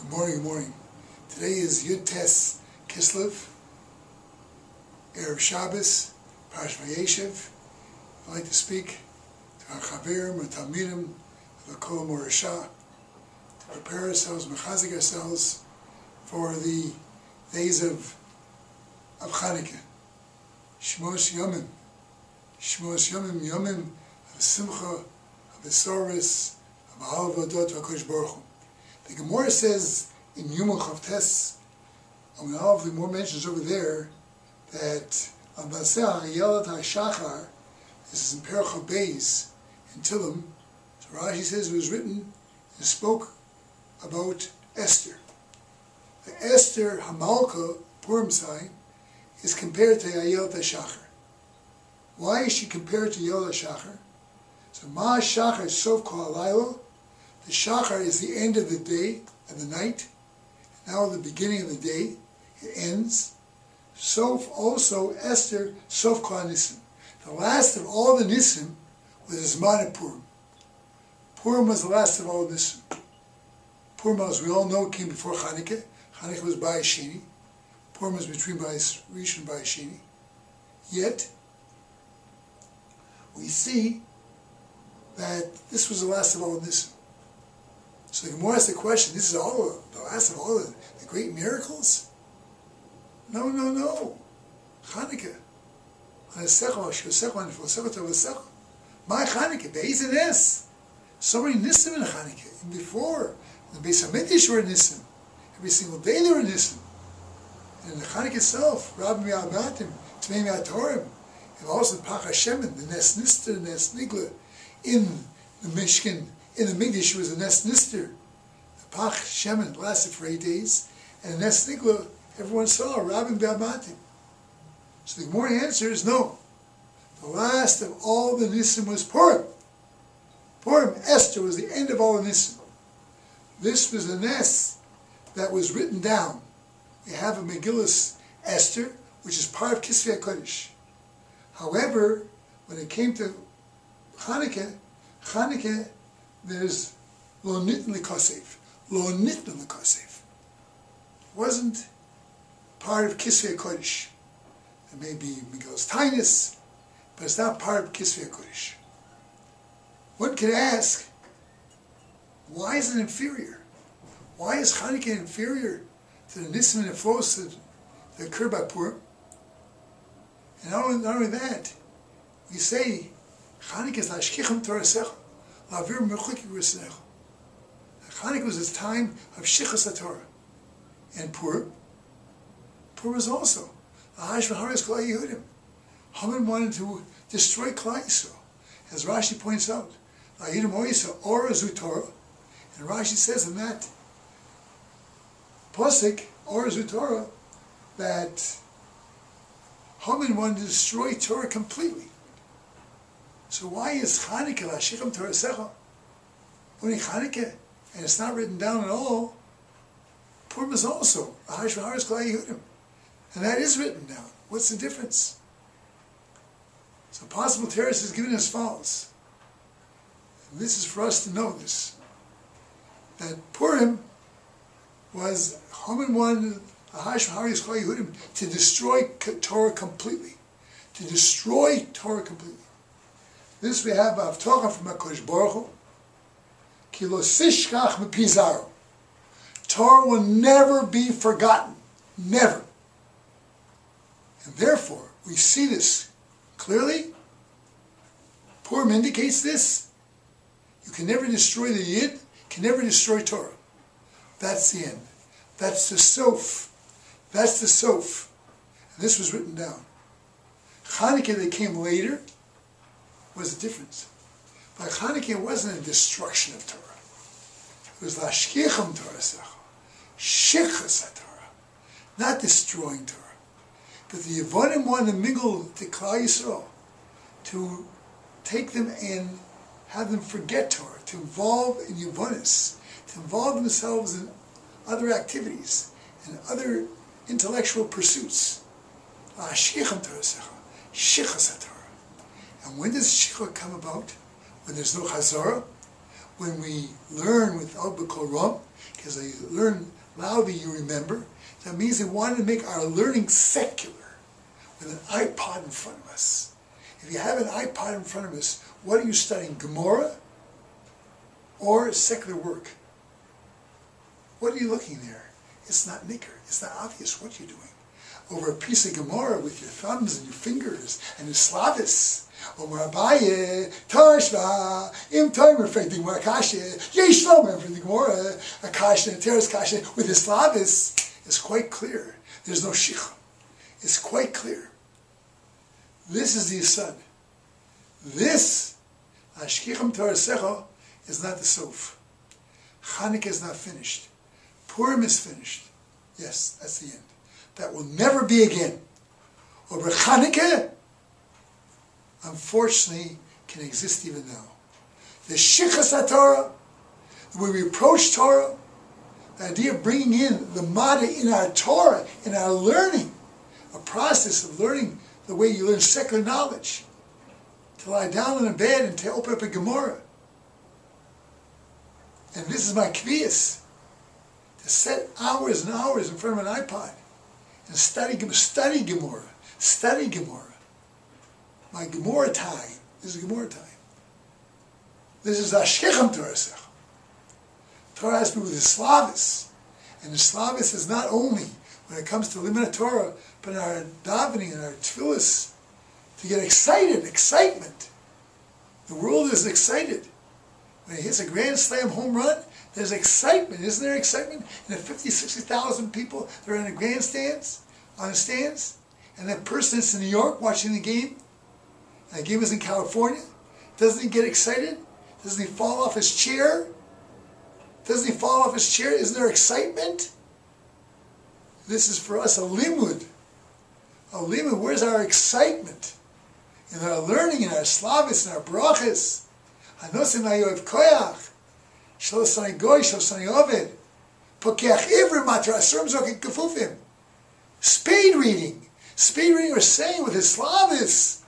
Good morning, good morning. Today is Yud Tes Kislev, Erev Shabbos, Parash Vayeshev. I'd like to speak to our Chaverim and Talmidim of the Kol Morasha to prepare ourselves, mechazik ourselves for the days of Chanukah. Shmooze Yomim. Shmooze Yomim, Yomim of Simcha, of Besoros, of Ahavadot, of HaKadosh Baruch Hu. The Gemara says in Yom Chavtes, and all of the more mentions over there, that on Baseh HaYelat HaShachar, this is in Perach Beis in Tillim. So Rashi says it was written and spoke about Esther. The Esther Hamalka Purim sign is compared to Yelat HaShachar. Why is she compared to Yelat HaShachar? So Ma Shachar Sof Kol Halayla. The Shachar is the end of the day and the night. Now the beginning of the day, it ends. Sof also Esther Sof Kol Nisim. The last of all the Nisim was Zman of Purim. Purim was the last of all the Nisim. Purim, as we all know, came before Chanukah. Chanukah was Bayis Sheni. Purim was between Bayis Rishon and Bayis Sheni. Yet, we see that this was the last of all the Nisim. So the Gemara asks the question, this is all the last of all the great miracles? No. Chanukah. My Chanukah, Beis and Es. So many Nisim in Chanukah. And before, the Beis HaMikdash were Nisim. Every single day there were Nisim. And in the Chanukah itself, Rabbi Mi'amatim, Tmei Mi'atorim, and also the Pach Hashemin, the Nes Nister, the Nes Nigla, in the Mishkan, in the Mikdash was a Nes Nister. The Pach Shemin lasted for 8 days, and the Nes Nigla, everyone saw, Rabbi Mi'amatim. So the Gemara answer is no. The last of all the Nisim was Purim. Purim, Esther, was the end of all the Nisim. This was a Nes that was written down. We have a Megillus Esther, which is part of Kisvei HaKodesh. However, when it came to Chanukah, there's Lo Nitn L'Kosef. Lo Nitn L'Kosef. It wasn't part of Kisvei HaKodesh. It may be Megillus Tainus, but it's not part of Kisvei HaKodesh. One could ask, why is it inferior? Why is Chanukah inferior to the Nisim and the Fos that occur by Purim? And not only that, we say, Chanukah is Lashkichim Torasecha, Lavir Mechuki Risnecha. Chanukah was his time of Shichas HaTorah. And Purim was also Ahash V'Haris Kol Yehudim. Haman wanted to destroy Klal Yisrael. As Rashi points out, Yehudim Oyisa Ora Zu Torah. And Rashi says in that Pasuk, Ora Zu Torah, that Haman wanted to destroy Torah completely. So why is Chanukah Lashkichim Torasecha only Chanukah, and it's not written down at all? Purim is also Ahash V'Haris Kol Yehudim. And that is written down. What's the difference? So possible teretz is given as follows. And this is for us to know this. That Purim was, Haman wanted Ahash V'Haris Kol Yehudim to destroy Torah completely. To destroy Torah completely. This we have Avtocha from HaKadosh Baruch Hu. Ki lo sishkach mipi zaro. Torah will never be forgotten. Never. And therefore, we see this clearly. Purim indicates this. You can never destroy the Yid, can never destroy Torah. That's the end. That's the Sof. That's the Sof. And this was written down. Chanukah that came later was the difference. By Chanukah, it wasn't a destruction of Torah. It was Lashkichim Torasecha. Shichas HaTorah. Not destroying Torah. But the Yevonim wanted to mingle to Klal Yisrael, to take them and have them forget Torah, to involve in Yevonis, to involve themselves in other activities and other intellectual pursuits. Ashkicham Torasecha, Shichas HaTorah. And when does Shichah come about? When there's no Chazorah? when we learn without Koram, because you learn loudly, you remember. That means they wanted to make our learning secular, with an iPod in front of us. If you have an iPod in front of us, what are you studying, Gemara or secular work? What are you looking there? It's not nicker. It's not obvious what you're doing. Over a piece of Gemara with your thumbs and your fingers and your slavis. Over Abaye, Tashva, Im Toimer Fekting Akasha, Yesh Lomer from the Gemara, Akasha and Teres Kasha with his slavis. It's quite clear. There's no shikha. It's quite clear. This is the Yisad. This, Ashkicham Torasecho, is not the Sof. Chanukah is not finished. Purim is finished. Yes, that's the end. That will never be again. Over Chanukah, unfortunately, can exist even now. The Shichas HaTorah, the way we approach Torah, the idea of bringing in the Mada in our Torah, in our learning, a process of learning the way you learn secular knowledge, to lie down in a bed and to open up a Gemara. And this is my kvias, to set hours and hours in front of an iPod and study Gemara. My Gemara time. This is Gemara time. This is Ashkecham Torah. Torah has to be with the Slavis. And the Slavis is not only when it comes to Limud Torah, but in our davening and our tefillas, to get excitement. The world is excited. When it hits a Grand Slam home run, there's excitement. Isn't there excitement? And the 50, 60,000 people that are in the grandstands, on the stands, and that person that's in New York watching the game, and the game is in California, doesn't he get excited? Doesn't he fall off his chair? Doesn't he fall off his chair? Isn't there excitement? This is for us a limud. A limud, where's our excitement? In our learning, in our slavis, in our brachas. Hanosim layoev koyach. Shalosani goy, shalosani oved. Pokeach ivrim matra asurim zokin kefufim. Speed reading. Speed reading we're saying with his slavis.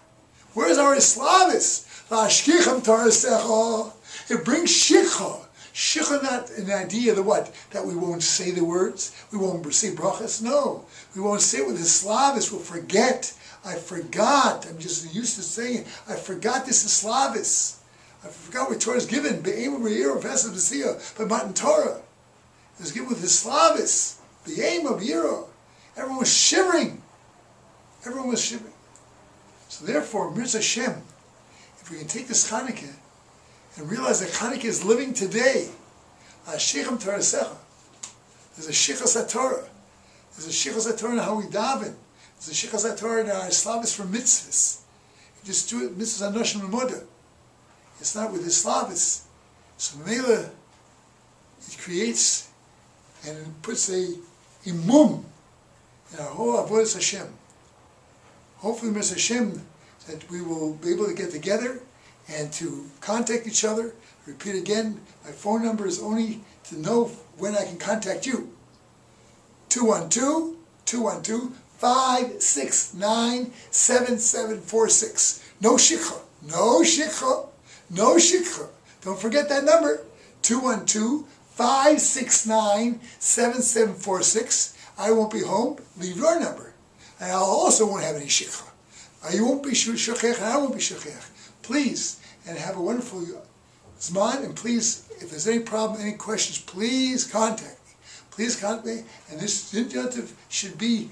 Where's our slavis? La'ashkicham torasecho. It brings shikha. Shikha, not an idea that what? That we won't say the words? We won't say brachas? No. We won't say it with the Slavis. We'll forget. I forgot. I'm just used to saying it. I forgot this is Slavis. I forgot what Torah is given. Be'ema b'yiro v'esav b'siyah. But Matan Torah. It was given with the Slavis. Be'ema b'yiro. Everyone was shivering. Everyone was shivering. So therefore, Mirz Hashem, if we can take this Chanukah and realize that Chanukah is living today. Ashkicham Torasecha. There's a Shichas HaTorah. There's a Shichas HaTorah in how we daven. There's a Shichas HaTorah in our Slavis for mitzvahs. You just do it, mitzvahs anoshim l'moda. It's not with the Slavis. So Mela, it creates and it puts a imum in our whole avodas Hashem. Hopefully, Mr. Hashem, that we will be able to get together and to contact each other. Repeat again, my phone number is only to know when I can contact you. 212-212-569-7746. No shikha. No shikha. No shikha. Don't forget that number. 212-569-7746. I won't be home. Leave your number. And I also won't have any shikha. You won't be shukech and I won't be shukech. Please, and have a wonderful Zman, and please, if there's any problem, any questions, please contact me. Please contact me, and this injunctive should be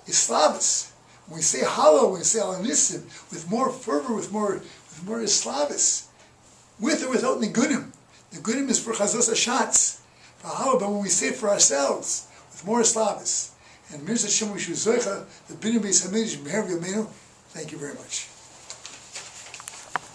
Islavis. When we say halal, when we say alanissim, with more fervor, with more Islavis, with or without nigunim. Nigunim is for chazos hashatz, for halal, but when we say it for ourselves, with more Islavis. And Mirz Hashem, we should zoicha, the binim beis hamidrash, meher v'yameinu. Thank you very much.